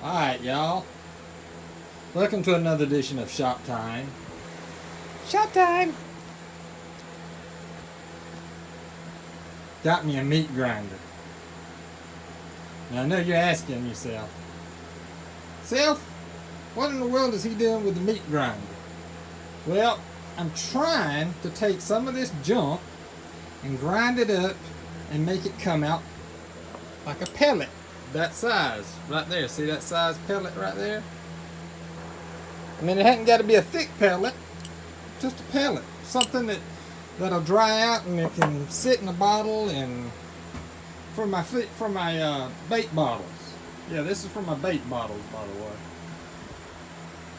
Alright, y'all. Welcome to another edition of Shop Time. Shop Time! Got me a meat grinder. Now I know you're asking yourself, what in the world is he doing with the meat grinder? Well, I'm trying to take some of this junk and grind it up and make it come out like a pellet. That size right there. See that size pellet right there? I mean, it hasn't got to be a thick pellet, just a pellet. Something that'll dry out and it can sit in a bottle and for my bait bottles. Yeah, this is for my bait bottles, by the way.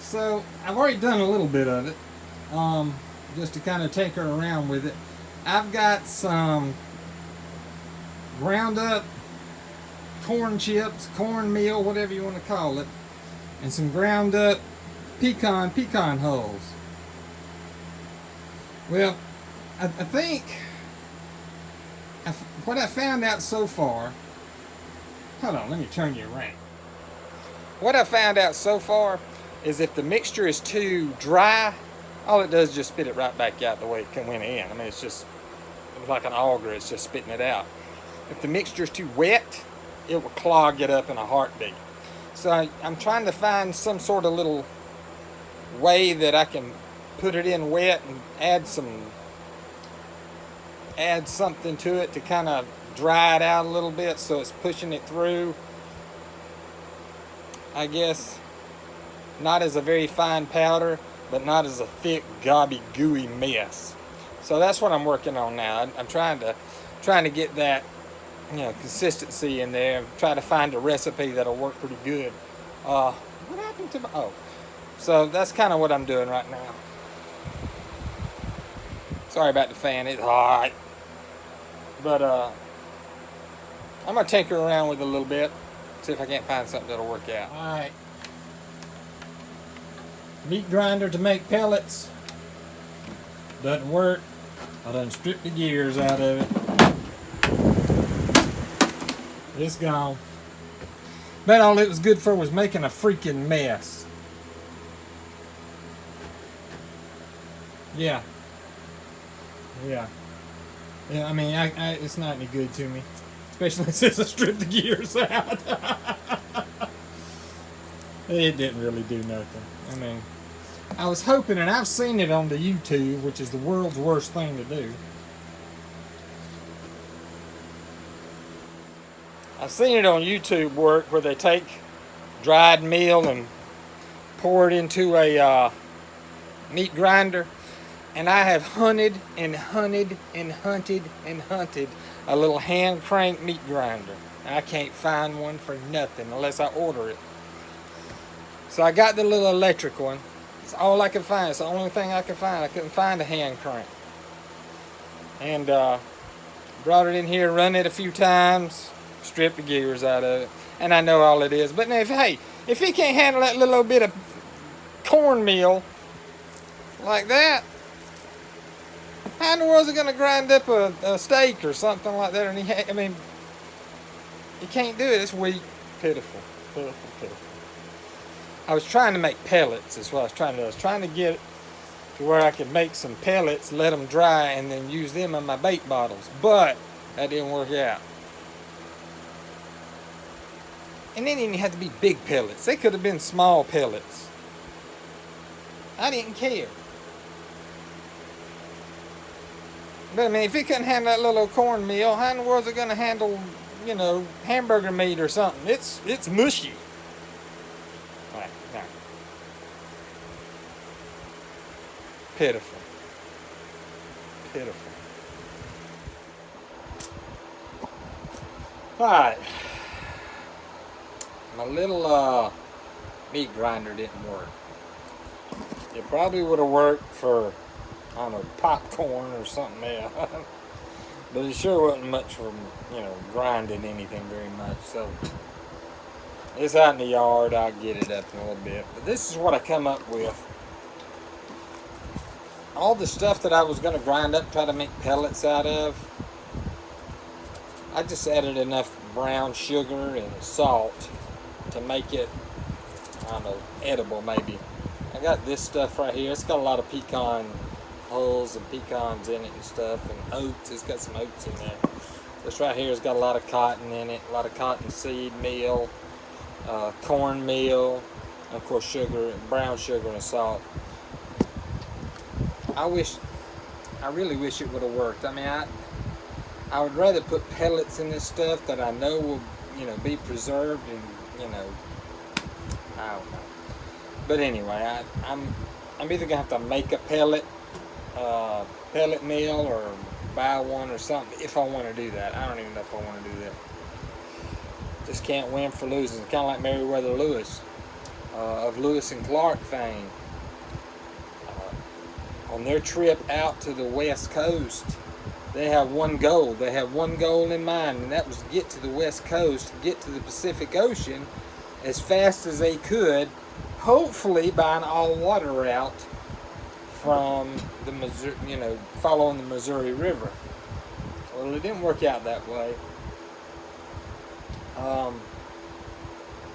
So I've already done a little bit of it, just to kind of tinker around with it. I've got some ground up corn chips, cornmeal, whatever you want to call it, and some ground up pecan hulls. Well, I think what I found out so far, hold on, let me turn you around. What I found out so far is if the mixture is too dry, all it does is just spit it right back out the way it went in. I mean, it's just like an auger, it's just spitting it out. If the mixture is too wet, it will clog it up in a heartbeat. So I'm trying to find some sort of little way that I can put it in wet and add something to it to kind of dry it out a little bit so it's pushing it through. I guess not as a very fine powder, but not as a thick, gobby, gooey mess. So that's what I'm working on now. I'm trying to get that, consistency in there. Try to find a recipe that'll work pretty good. What happened to my... Oh. So that's kind of what I'm doing right now. Sorry about the fan, it's hot. But I'm going to tinker around with it a little bit. See if I can't find something that'll work out. Alright. Meat grinder to make pellets. Doesn't work. I done stripped the gears out of it. It's gone. But all it was good for was making a freaking mess. Yeah. I mean, it's not any good to me. Especially since I stripped the gears out. It didn't really do nothing. I mean, I was hoping, and I've seen it on the YouTube, which is the world's worst thing to do. I've seen it on YouTube work where they take dried meal and pour it into a meat grinder. And I have hunted a little hand crank meat grinder. I can't find one for nothing unless I order it. So I got the little electric one. It's all I could find. It's the only thing I could find. I couldn't find a hand crank. And brought it in here, run it a few times, stripped the gears out of it. And I know all it is. But if he can't handle that little bit of cornmeal like that, how in the world is it going to grind up a steak or something like that? And he can't do it. It's weak. Pitiful. I was trying to make pellets is what I was trying to do. I was trying to get it to where I could make some pellets, let them dry, and then use them in my bait bottles. But that didn't work out. And then it didn't have to be big pellets. They could have been small pellets. I didn't care. But I mean, if it couldn't handle that little cornmeal, how in the world is it going to handle, hamburger meat or something? It's mushy. All right, now. Pitiful. All right. My little meat grinder didn't work. It probably would have worked for, I don't know, popcorn or something else. But it sure wasn't much for, grinding anything very much. So it's out in the yard. I'll get it up in a little bit. But this is what I come up with. All the stuff that I was going to grind up, try to make pellets out of, I just added enough brown sugar and salt to make it, I don't know, edible maybe. I got this stuff right here. It's got a lot of pecan hulls and pecans in it and stuff, and oats. It's got some oats in there. This right here has got a lot of cotton in it, a lot of cotton seed meal, corn meal, and of course sugar, brown sugar and salt. I really wish it would have worked. I mean, I would rather put pellets in this stuff that I know will, be preserved, and I don't know. But anyway, I'm either gonna have to make a pellet meal or buy one or something if I want to do that. I don't even know if I want to do that. Just can't win for losing. Kind of like Meriwether Lewis, of Lewis and Clark fame. On their trip out to the West Coast, they have one goal. They have one goal in mind, and that was to get to the West Coast, to get to the Pacific Ocean as fast as they could, hopefully by an all-water route from the Missouri, following the Missouri River. Well, it didn't work out that way.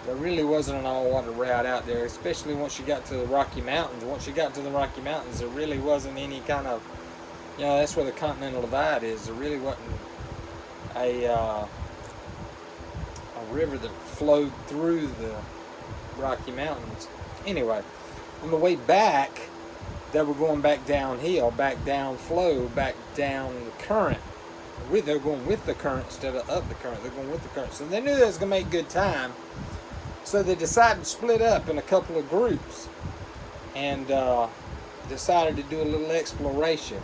There really wasn't an all-water route out there, especially once you got to the Rocky Mountains. Once you got to the Rocky Mountains, there really wasn't any kind of, that's where the Continental Divide is. There really wasn't a river that flowed through the Rocky Mountains. Anyway, on the way back, they were going back downhill, back downflow, back down the current. They're going with the current instead of up the current. They're going with the current. So they knew they was going to make good time. So they decided to split up in a couple of groups and decided to do a little exploration.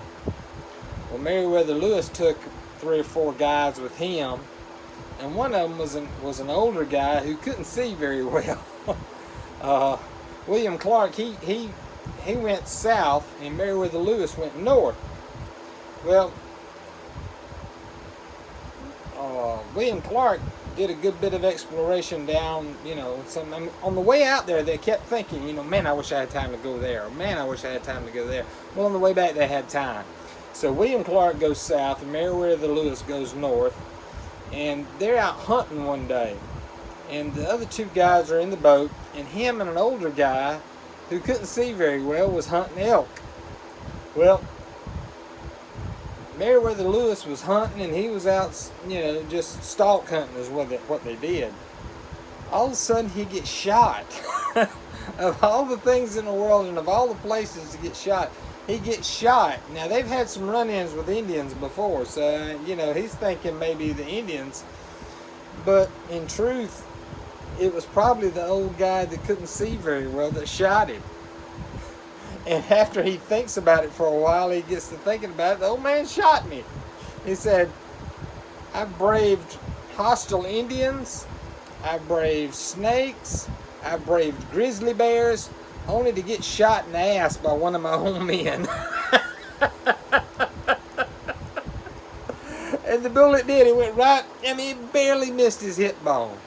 Well, Meriwether Lewis took 3 or 4 guys with him, and one of them was an older guy who couldn't see very well. William Clark, he went south, and Meriwether Lewis went north. Well, William Clark did a good bit of exploration down, on the way out there they kept thinking, man, I wish I had time to go there, or man, I wish I had time to go there. Well, on the way back they had time. So William Clark goes south and Meriwether Lewis goes north, and they're out hunting one day, and the other 2 guys are in the boat, and him and an older guy who couldn't see very well was hunting elk. Well, Meriwether Lewis was hunting, and he was out, just stalk hunting is what they did. All of a sudden, he gets shot. Of all the things in the world and of all the places to get shot, he gets shot. Now, they've had some run-ins with Indians before, so, he's thinking maybe the Indians. But in truth, it was probably the old guy that couldn't see very well that shot him. And after he thinks about it for a while, he gets to thinking about it. The old man shot me. He said, I braved hostile Indians, I braved snakes, I braved grizzly bears, only to get shot in the ass by one of my own men. And the bullet did. It went right, it barely missed his hip bone.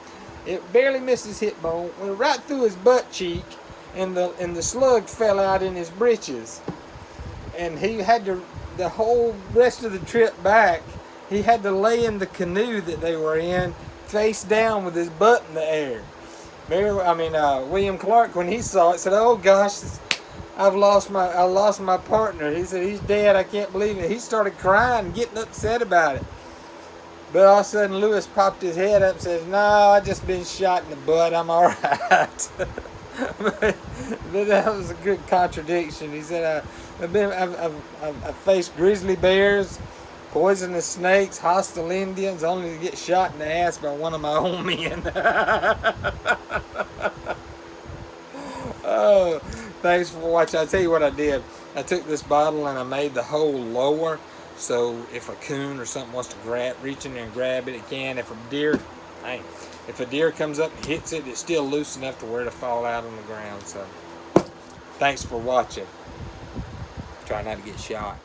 It barely missed his hip bone, went right through his butt cheek, and the slug fell out in his britches. And he had to, the whole rest of the trip back, he had to lay in the canoe that they were in, face down with his butt in the air. William Clark, when he saw it, said, "Oh gosh, I lost my partner." He said, "He's dead. I can't believe it." He started crying and getting upset about it. But all of a sudden, Lewis popped his head up and says, "No, I just been shot in the butt. I'm all right." But that was a good contradiction. He said, I've faced grizzly bears, poisonous snakes, hostile Indians, only to get shot in the ass by one of my own men." Oh, thanks for watching. I'll tell you what I did. I took this bottle and I made the hole lower, so if a coon or something wants to reach in there and grab it, it can. If a deer comes up and hits it, it's still loose enough to where to fall out on the ground. So, thanks for watching. Try not to get shot.